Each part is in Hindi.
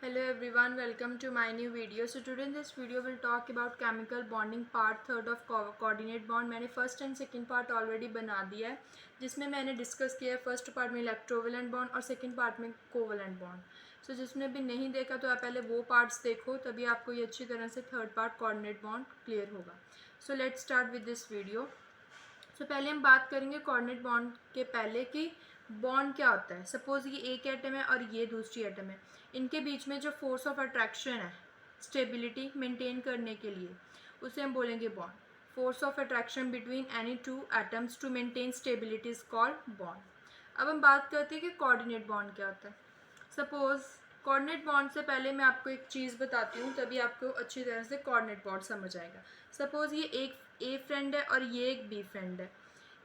Hello everyone, welcome to my new video. So today in this video we'll talk about chemical bonding part third of coordinate bond. मैंने first and second part already बना दिया है जिसमें मैंने डिस्कस किया है फर्स्ट पार्ट में इलेक्ट्रोवेलेंट बॉन्ड और सेकंड पार्ट में कोवेलेंट बॉन्ड. सो जिसने भी नहीं देखा तो आप पहले वो पार्ट्स देखो, तभी आपको ये अच्छी तरह से third part coordinate bond clear होगा. So let's start with this video. सो पहले हम बात करेंगे कोऑर्डिनेट बॉन्ड के पहले कि बॉन्ड क्या होता है. सपोज ये एक एटम है और ये दूसरी एटम है. इनके बीच में जो फोर्स ऑफ अट्रैक्शन है स्टेबिलिटी मेंटेन करने के लिए, उसे हम बोलेंगे bond. Force of attraction between any two atoms to maintain stability is called bond. अब हम बात करते हैं कि कोऑर्डिनेट बॉन्ड क्या होता है. सपोज कोऑर्डिनेट बॉन्ड से पहले मैं आपको एक चीज़ बताती हूँ, तभी आपको अच्छी तरह से कोऑर्डिनेट बॉन्ड समझ आएगा. सपोज ये एक ए फ्रेंड है और ये एक बी फ्रेंड है.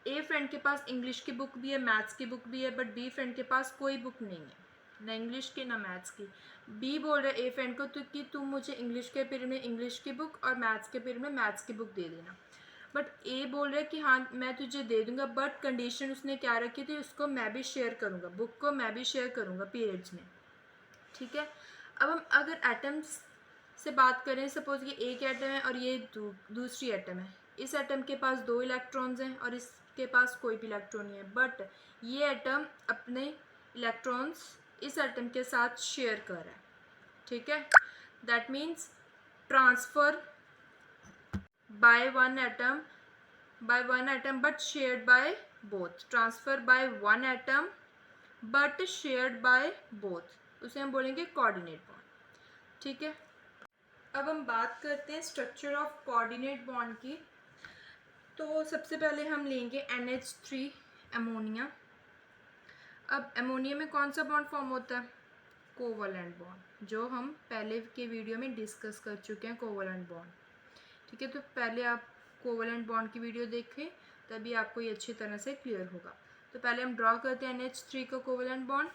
ए फ्रेंड के पास इंग्लिश की बुक भी है, मैथ्स की बुक भी है, बट बी फ्रेंड के पास कोई बुक नहीं है, ना इंग्लिश की ना मैथ्स की. बी बोल रहा है ए फ्रेंड को कि तुम मुझे इंग्लिश के पीरियड में इंग्लिश की बुक और मैथ्स के पीरियड में मैथ्स की बुक दे देना. बट ए बोल रहा है कि हाँ मैं तुझे दे दूंगा, बट कंडीशन उसने क्या रखी थी, उसको मैं भी शेयर करूँगा, बुक को मैं भी शेयर करूँगा पीरियड्स में. ठीक है. अब हम अगर एटम्स से बात करें, सपोज ये एक एटम है और ये दूसरी एटम है. इस एटम के पास 2 इलेक्ट्रॉन्स हैं और इसके पास कोई भी इलेक्ट्रॉन नहीं है, बट ये एटम अपने इलेक्ट्रॉन्स इस एटम के साथ शेयर कर रहा है. ठीक है. That means transfer by one atom but shared by both. Transfer by one atom but shared by both, उसे हम बोलेंगे कोऑर्डिनेट बॉन्ड. ठीक है. अब हम बात करते हैं स्ट्रक्चर ऑफ कोऑर्डिनेट बॉन्ड की. तो सबसे पहले हम लेंगे NH3 अमोनिया. अब अमोनिया में कौन सा बॉन्ड फॉर्म होता है, कोवलेंट बॉन्ड, जो हम पहले के वीडियो में डिस्कस कर चुके हैं कोवलेंट बॉन्ड. ठीक है. तो पहले आप कोवलेंट बॉन्ड की वीडियो देखें, तभी आपको ये अच्छी तरह से क्लियर होगा. तो पहले हम ड्रॉ करते हैं NH3 का कोवलेंट बॉन्ड.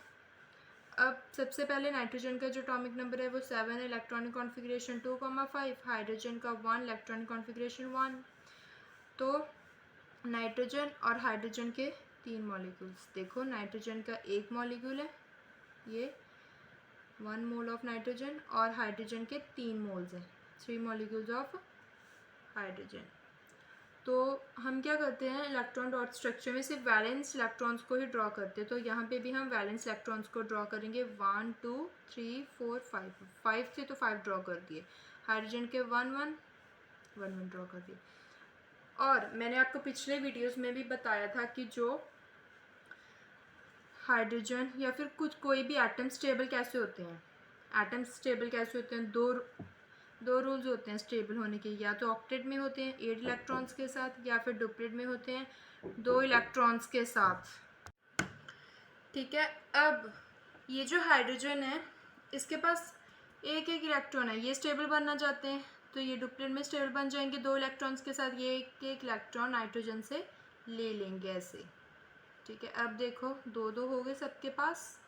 अब सबसे पहले नाइट्रोजन का जो एटॉमिक नंबर है वो 7 है, इलेक्ट्रॉनिक कॉन्फ़िगरेशन 2,5. हाइड्रोजन का 1, इलेक्ट्रॉनिक कॉन्फ़िगरेशन 1. तो नाइट्रोजन और हाइड्रोजन के 3 मॉलिक्यूल्स. देखो नाइट्रोजन का एक मॉलिक्यूल है, ये 1 मोल ऑफ नाइट्रोजन, और हाइड्रोजन के 3 मोल्स हैं, 3 मॉलिक्यूल्स ऑफ हाइड्रोजन. तो हम क्या करते हैं, इलेक्ट्रॉन डॉट स्ट्रक्चर में सिर्फ वैलेंस इलेक्ट्रॉन्स को ही ड्रॉ करते हैं. तो यहाँ पे भी हम वैलेंस इलेक्ट्रॉन्स को ड्रॉ करेंगे. 1 2 3 4 5 थे तो 5 ड्रॉ कर दिए. हाइड्रोजन के 1 1 1 1 ड्रॉ कर दिए. और मैंने आपको पिछले वीडियोस में भी बताया था कि जो हाइड्रोजन या फिर कुछ कोई भी एटम स्टेबल कैसे होते हैं. एटम स्टेबल कैसे होते हैं, दो रूल्स होते हैं स्टेबल होने के. या तो ऑक्टेट में होते हैं 8 इलेक्ट्रॉन्स के साथ, या फिर डुप्लेट में होते हैं 2 इलेक्ट्रॉन्स के साथ. ठीक है. अब ये जो हाइड्रोजन है इसके पास एक एक इलेक्ट्रॉन है, ये स्टेबल बनना चाहते हैं तो ये डुप्लेट में स्टेबल बन जाएंगे 2 इलेक्ट्रॉन्स के साथ. ये एक एक इलेक्ट्रॉन नाइट्रोजन से ले लेंगे ऐसे. ठीक है. अब देखो 2 2 हो गए सबके पास,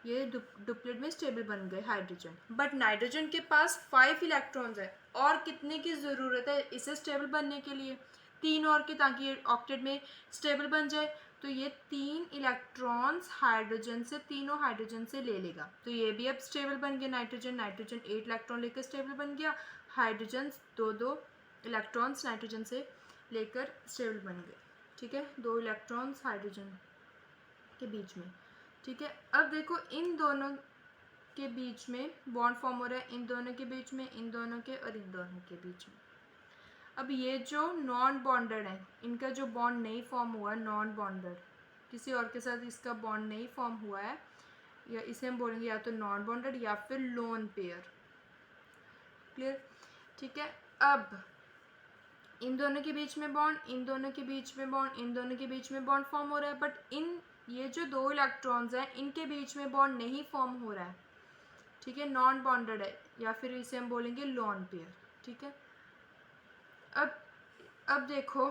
ये डुप्लेट में स्टेबल बन गए हाइड्रोजन. बट नाइट्रोजन के पास 5 इलेक्ट्रॉन्स है, और कितने की ज़रूरत है इसे स्टेबल बनने के लिए, 3 और के, ताकि ये ऑक्टेट में स्टेबल बन जाए. तो ये 3 इलेक्ट्रॉन्स हाइड्रोजन से, तीनों हाइड्रोजन से ले लेगा. तो ये भी अब स्टेबल बन गया. नाइट्रोजन 8 इलेक्ट्रॉन लेकर स्टेबल बन गया. हाइड्रोजन 2 इलेक्ट्रॉन्स नाइट्रोजन से लेकर स्टेबल बन गए. ठीक है. 2 इलेक्ट्रॉन्स हाइड्रोजन के बीच में. ठीक है. अब देखो इन दोनों के बीच में बॉन्ड फॉर्म हो रहा है, इन दोनों के बीच में, इन दोनों के और इन दोनों के बीच में. अब ये जो नॉन बॉन्डेड है, इनका जो बॉन्ड नहीं फॉर्म हुआ, नॉन बॉन्डेड, किसी और के साथ इसका बॉन्ड नहीं फॉर्म हुआ है, या इसे हम बोलेंगे या तो नॉन बॉन्डेड या फिर लोन पेयर. क्लियर. ठीक है. अब इन दोनों के बीच में बॉन्ड, इन दोनों के बीच में बॉन्ड, इन दोनों के बीच में बॉन्ड फॉर्म हो रहा है, बट ये जो 2 इलेक्ट्रॉन्स हैं इनके बीच में बॉन्ड नहीं फॉर्म हो रहा है. ठीक है. नॉन बॉन्डेड है, या फिर इसे हम बोलेंगे लोन पेयर. ठीक है. अब देखो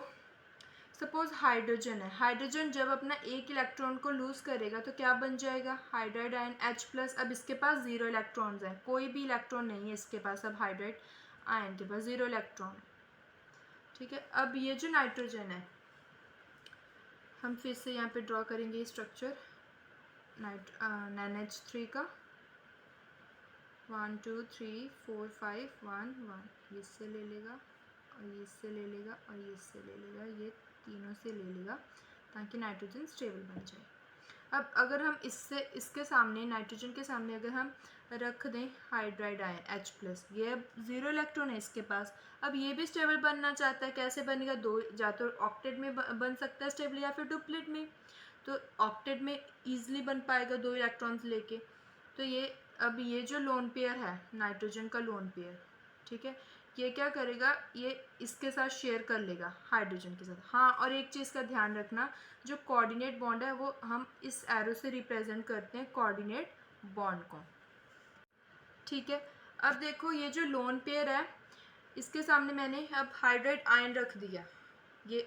सपोज हाइड्रोजन है. हाइड्रोजन जब अपना एक इलेक्ट्रॉन को लूज करेगा तो क्या बन जाएगा, हाइड्राइड आयन H+. अब इसके पास 0 इलेक्ट्रॉन्स हैं, कोई भी इलेक्ट्रॉन नहीं है इसके पास. अब हाइड्राइड आयन के पास 0 इलेक्ट्रॉन. ठीक है. अब ये जो नाइट्रोजन है, हम फिर से यहाँ पे ड्रॉ करेंगे स्ट्रक्चर NH3 का. 1 2 3 4 5 1 1, ये इससे ले लेगा और ये इससे ले लेगा और ये इससे ले लेगा, ये तीनों से ले लेगा ताकि नाइट्रोजन स्टेबल बन जाए। अब अगर हम इससे इसके सामने नाइट्रोजन के सामने अगर हम रख दें हाइड्राइड आयन H+, ये अब 0 इलेक्ट्रॉन है इसके पास। अब ये भी स्टेबल बनना चाहता है, कैसे बनेगा? दो, या तो ऑक्टेट में बन सकता है स्टेबल या फिर डुप्लेट में। तो ऑक्टेट में ईजिली बन पाएगा 2 इलेक्ट्रॉन्स लेके। तो ये अब ये जो लोन पेयर है नाइट्रोजन का लोन पेयर, ठीक है, ये क्या करेगा? ये इसके साथ शेयर कर लेगा हाइड्रोजन के साथ। हाँ, और एक चीज़ का ध्यान रखना, जो कोऑर्डिनेट बॉन्ड है वो हम इस एरो से रिप्रेजेंट करते हैं कोऑर्डिनेट बॉन्ड को, ठीक है। अब देखो ये जो लोन पेयर है इसके सामने मैंने अब हाइड्राइड आयन रख दिया। ये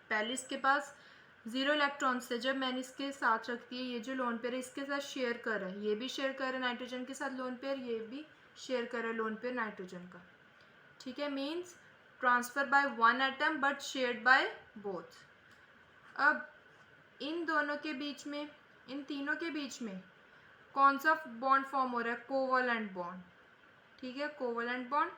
पहले इसके पास 0 इलेक्ट्रॉन्स थे, जब मैंने इसके साथ रख दिए, ये जो लोन पेयर है इसके साथ शेयर कर रहा है, ये भी शेयर कर रहा है नाइट्रोजन के साथ लोन पेयर, ये भी शेयर कर रहा है लोन पेयर नाइट्रोजन का, ठीक है। Means transfer by 1 atom but shared by both. अब इन दोनों के बीच में, इन तीनों के बीच में कौन सा बॉन्ड फॉर्म हो रहा है? कोवलेंट बॉन्ड, ठीक है, कोवलेंट बॉन्ड।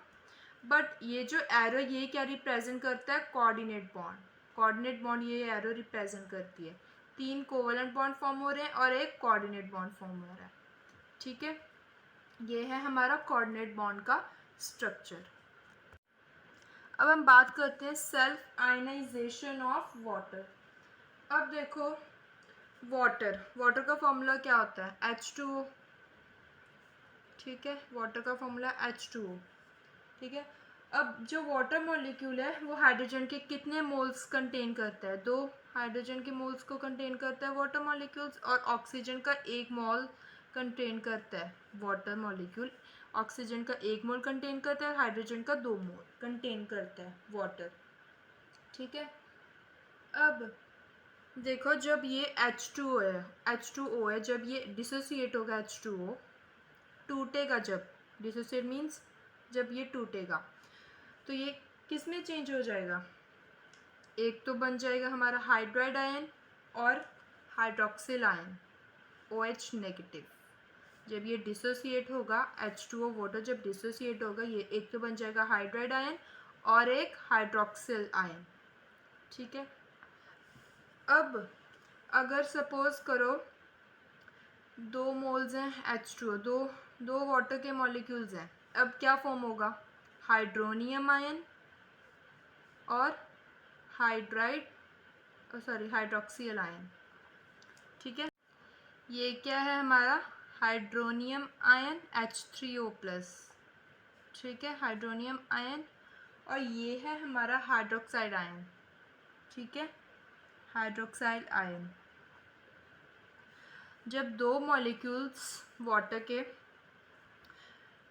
बट ये जो एरो ये क्या रिप्रेजेंट करता है? Coordinate bond. कोऑर्डिनेट बॉन्ड ये एरो रिप्रेजेंट करती है। 3 कोवलेंट बॉन्ड फॉर्म हो रहे हैं और एक कोऑर्डिनेट बॉन्ड फॉर्म हो रहा है, ठीक है। ये है हमारा कोऑर्डिनेट बॉन्ड का स्ट्रक्चर। अब हम बात करते हैं सेल्फ आयनाइजेशन ऑफ वाटर। अब देखो वाटर का फॉर्मूला क्या होता है? H2O, ठीक है, वाटर का फॉर्मूला H2O, ठीक है। अब जो वाटर मॉलिक्यूल है वो हाइड्रोजन के कितने मोल्स कंटेन करता है? 2 हाइड्रोजन के मोल्स को कंटेन करता है वाटर मॉलिक्यूल्स, और ऑक्सीजन का 1 मोल कंटेन करता है वाटर मॉलिक्यूल। ऑक्सीजन का 1 मोल कंटेन करता है, हाइड्रोजन का 2 मोल कंटेन करता है वाटर, ठीक है। अब देखो जब ये H2O है, जब ये डिसोसिएट होगा H2O, टूटेगा, जब डिसोसिएट मीन्स जब ये टूटेगा तो ये किस में चेंज हो जाएगा? एक तो बन जाएगा हमारा हाइड्राइड आयन और हाइड्रोक्सिल आयन OH नेगेटिव। जब ये डिसोसिएट होगा H2O वाटर जब डिसोसिएट होगा, ये एक तो बन जाएगा हाइड्राइड आयन और एक हाइड्रोक्सिल आयन, ठीक है। अब अगर सपोज करो 2 मोल्स हैं H2O, दो वाटर के मॉलिक्यूल्स हैं, अब क्या फॉर्म होगा? हाइड्रोनियम आयन और हाइड्रोक्सिल आयन, ठीक है। ये क्या है हमारा? हाइड्रोनियम आयन H3O+, ठीक है, हाइड्रोनियम आयन। और ये है हमारा हाइड्रोक्साइड आयन, ठीक है, हाइड्रोक्साइड आयन। जब 2 मॉलिक्यूल्स वाटर के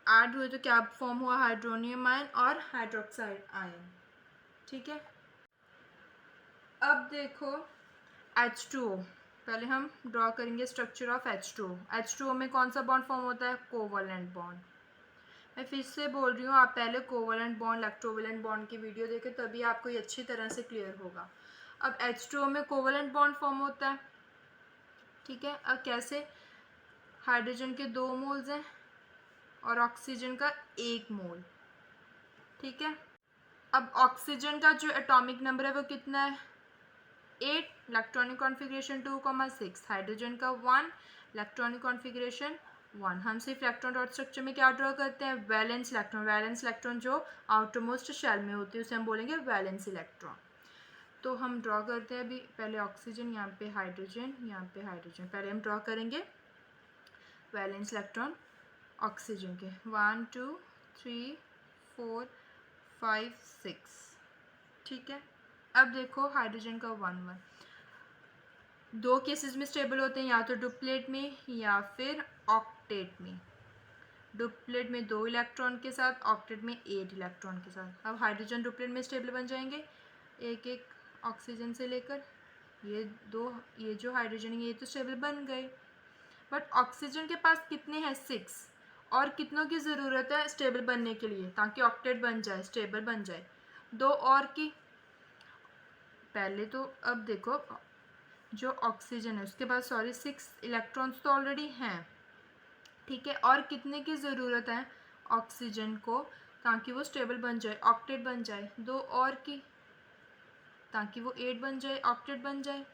ऐड हुए तो क्या फॉर्म हुआ? हाइड्रोनियम आयन और हाइड्रोक्साइड आयन, ठीक है। अब देखो H2O, पहले हम ड्रॉ करेंगे स्ट्रक्चर ऑफ H2O। H2O में कौन सा बॉन्ड फॉर्म होता है? Covalent bond. मैं फिर से बोल रही हूँ, आप पहले कोवलेंट बॉन्ड इलेक्ट्रोवलेंट बॉन्ड की वीडियो देखें, तभी आपको ये अच्छी तरह से क्लियर होगा। अब H2O में कोवलेंट बॉन्ड फॉर्म होता है, ठीक है। अब कैसे? हाइड्रोजन के 2 मोल्स हैं और ऑक्सीजन का 1 मोल, ठीक है। अब ऑक्सीजन का जो एटॉमिक नंबर है वो कितना है? 8, इलेक्ट्रॉनिक कॉन्फ़िगरेशन 2,6, हाइड्रोजन का 1, इलेक्ट्रॉनिक कॉन्फ़िगरेशन 1। हम सिर्फ इलेक्ट्रॉन डॉट स्ट्रक्चर में क्या ड्रॉ करते हैं? वैलेंस इलेक्ट्रॉन जो आउटरमोस्ट शेल में होती है उसे हम बोलेंगे वैलेंस इलेक्ट्रॉन। तो हम ड्रॉ करते हैं अभी, पहले ऑक्सीजन, यहाँ पे हाइड्रोजन, यहाँ पे हाइड्रोजन। पहले हम ड्रॉ करेंगे वैलेंस इलेक्ट्रॉन ऑक्सीजन के 1 2 3 4 5 6, ठीक है। अब देखो हाइड्रोजन का 1 1, 2 केसेस में स्टेबल होते हैं, या तो डुप्लेट में या फिर ऑक्टेट में। डुप्लेट में 2 इलेक्ट्रॉन के साथ, ऑक्टेट में 8 इलेक्ट्रॉन के साथ। अब हाइड्रोजन डुप्लेट में स्टेबल बन जाएंगे एक एक ऑक्सीजन से लेकर। ये जो हाइड्रोजन है ये तो स्टेबल बन गए, बट ऑक्सीजन के पास कितने हैं? 6, और कितनों की ज़रूरत है स्टेबल बनने के लिए ताकि ऑक्टेट बन जाए, स्टेबल बन जाए? 2 और की। पहले तो अब देखो जो ऑक्सीजन है उसके पास 6 इलेक्ट्रॉन्स तो ऑलरेडी हैं, ठीक है। और कितने की ज़रूरत है ऑक्सीजन को ताकि वो स्टेबल बन जाए, ऑक्टेट बन जाए, 2 और की ताकि वो 8 बन जाए, ऑक्टेट बन जाए।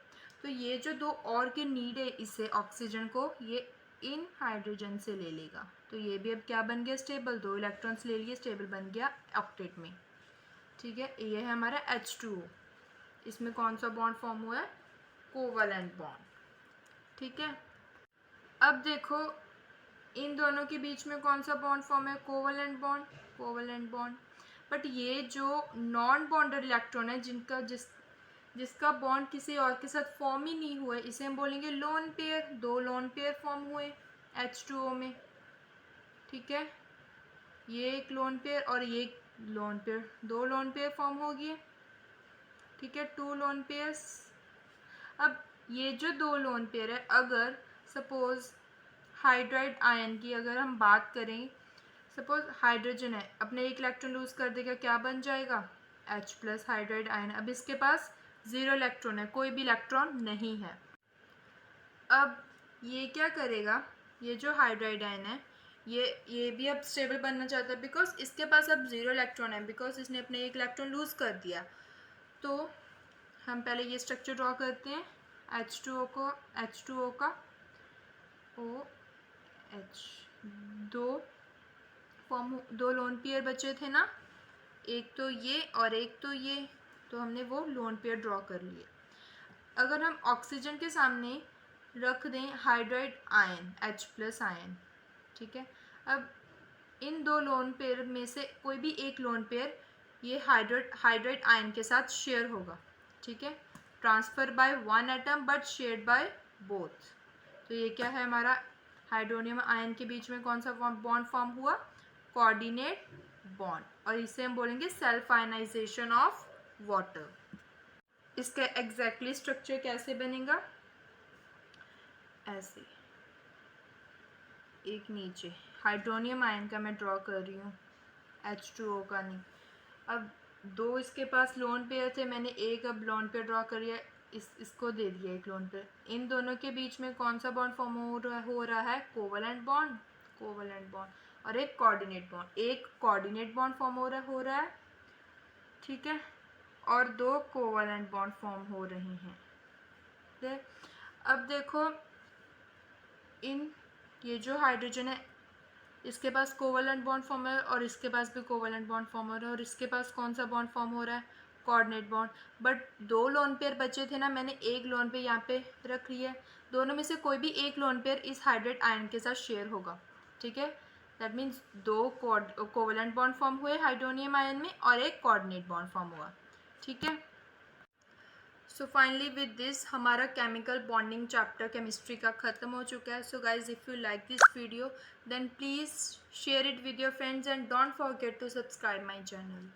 तो ये जो 2 और की नीड है इसे ऑक्सीजन को, ये इन हाइड्रोजन से ले लेगा। तो ये भी अब क्या बन गया स्टेबल, 2 इलेक्ट्रॉन्स ले लिए, स्टेबल बन गया ऑक्टेट में। ठीक है, ये है हमारा H2O। इसमें कौन सा बॉन्ड फॉर्म हुआ है, कोवैलेंट बॉन्ड। ठीक है, अब देखो इन दोनों के बीच में कौन सा बॉन्ड फॉर्म है, covalent bond, covalent bond. But ये जो नॉन बॉन्डेड इलेक्ट्रॉन है जिसका बॉन्ड किसी और के साथ फॉर्म ही नहीं हुआ है, इसे हम बोलेंगे lone pair. 2 lone pair form हुए H2O में। ठीक है, ये एक लोन पेयर और ये एक lone pair, 2 lone pair form हो गए। ठीक है, 2 लोन पेयर्स। अब ये जो 2 लोन पेयर है, अगर सपोज हाइड्राइड आयन की अगर हम बात करें, सपोज हाइड्रोजन है, अपने एक इलेक्ट्रॉन लूज कर देगा, क्या बन जाएगा H प्लस हाइड्राइड आयन। अब इसके पास 0 इलेक्ट्रॉन है, कोई भी इलेक्ट्रॉन नहीं है। अब ये क्या करेगा, ये जो हाइड्राइड आयन है ये भी अब स्टेबल बनना चाहता है बिकॉज इसके पास अब 0 इलेक्ट्रॉन है, बिकॉज इसने अपने एक इलेक्ट्रॉन लूज कर दिया। तो हम पहले ये स्ट्रक्चर ड्रॉ करते हैं, H2O का OH, 2 लोन पेयर बचे थे ना, एक तो ये और एक तो ये, तो हमने वो लोन पेयर ड्रॉ कर लिए। अगर हम ऑक्सीजन के सामने रख दें hydride ion, H plus ion, ठीक है, अब इन 2 लोन पेयर में से कोई भी एक लोन पेयर ये हाइड्राइड आयन के साथ शेयर होगा। ठीक है, transfer by 1 atom but shared by both. तो ये क्या है हमारा, हाइड्रोनियम आयन के बीच में कौन सा बॉन्ड फॉर्म हुआ, कोऑर्डिनेट बॉन्ड, और इसे हम बोलेंगे सेल्फ आयनाइजेशन ऑफ वाटर। इसका एग्जैक्टली स्ट्रक्चर कैसे बनेगा, ऐसे एक नीचे हाइड्रोनियम आयन का मैं ड्रॉ कर रही हूँ, H2O का नहीं। अब 2 इसके पास लोन पेयर थे, मैंने एक अब लोन पेयर ड्रॉ कर लिया, इसको दे दिया एक लोन पेयर। इन दोनों के बीच में कौन सा बॉन्ड फॉर्म हो रहा है, कोवैलेंट बॉन्ड और एक कोऑर्डिनेट बॉन्ड। एक कोऑर्डिनेट बॉन्ड फॉर्म हो रहा है, ठीक है, और 2 कोवैलेंट बॉन्ड फॉर्म हो रहे हैं। अब देखो ये जो हाइड्रोजन है इसके पास कोवैलेंट बॉन्ड फॉर्म है और इसके पास भी कोवैलेंट बॉन्ड फॉर्म हो रहा है, और इसके पास कौन सा बॉन्ड फॉर्म हो रहा है, coordinate bond. But 2 lone pair बचे थे ना, मैंने एक लोन पेयर यहाँ पे रख लिया है, दोनों में से कोई भी एक लोन पेयर इस हाइड्राइड आयन के साथ शेयर होगा। ठीक है, that means 2 covalent bond form हुए हाइड्रोनियम आयन में और एक कोऑर्डिनेट बॉन्ड फॉर्म हुआ। ठीक है, सो फाइनली विद दिस हमारा केमिकल बॉन्डिंग चैप्टर केमिस्ट्री का ख़त्म हो चुका है। So guys if you like this video then please share it with your friends and don't forget to subscribe my channel.